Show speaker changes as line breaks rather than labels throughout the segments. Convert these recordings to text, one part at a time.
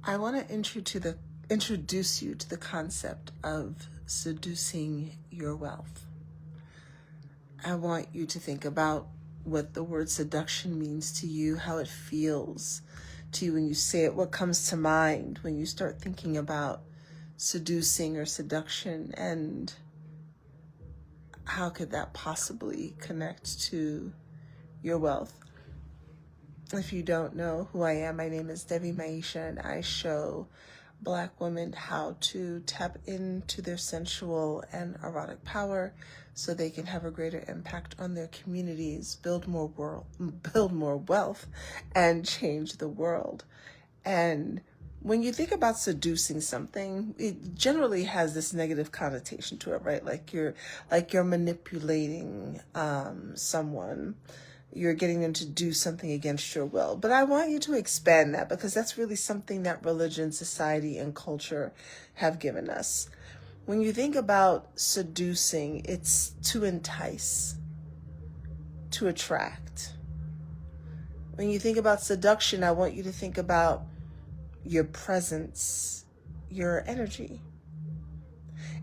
I want to introduce you to the concept of seducing your wealth. I want you to think about what the word seduction means to you, how it feels to you when you say it, what comes to mind when you start thinking about seducing or seduction, and how could that possibly connect to your wealth. If you don't know who I am, my name is Debbie Maisha, and I show Black women how to tap into their sensual and erotic power so they can have a greater impact on their communities, build more wealth, and change the world. And when you think about seducing something, it generally has this negative connotation to it, right? Like you're manipulating someone. You're getting them to do something against your will. But I want you to expand that, because that's really something that religion, society, and culture have given us. When you think about seducing, it's to entice, to attract. When you think about seduction, I want you to think about your presence, your energy.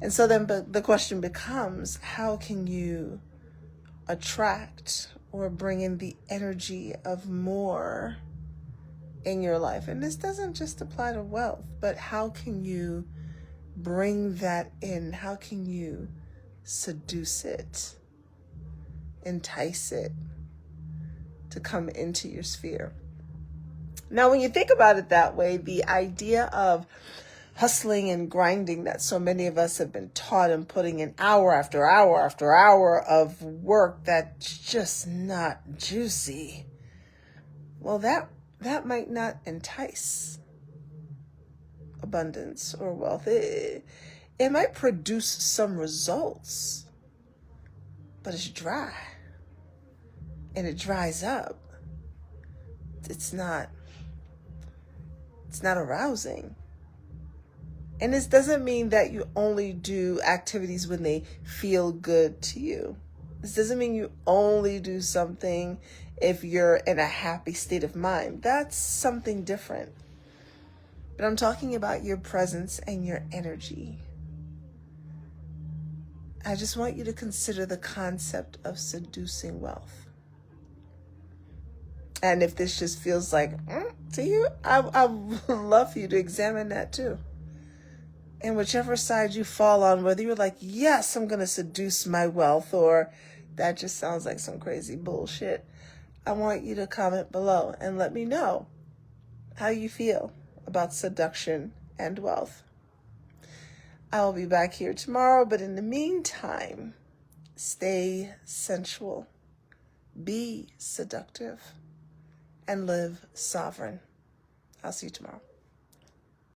And so then the question becomes, how can you attract or bring in the energy of more in your life? And this doesn't just apply to wealth, but how can you bring that in? How can you seduce it, entice it to come into your sphere? Now, when you think about it that way, the idea of hustling and grinding that so many of us have been taught, and putting in hour after hour after hour of work that's just not juicy, well, that might not entice abundance or wealth. It might produce some results, but it's dry and it dries up. It's not arousing. And this doesn't mean that you only do activities when they feel good to you. This doesn't mean you only do something if you're in a happy state of mind. That's something different. But I'm talking about your presence and your energy. I just want you to consider the concept of seducing wealth. And if this just feels like to you, I would love for you to examine that too. And whichever side you fall on, whether you're like, yes, I'm going to seduce my wealth, or that just sounds like some crazy bullshit, I want you to comment below and let me know how you feel about seduction and wealth. I will be back here tomorrow, but in the meantime, stay sensual, be seductive, and live sovereign. I'll see you tomorrow.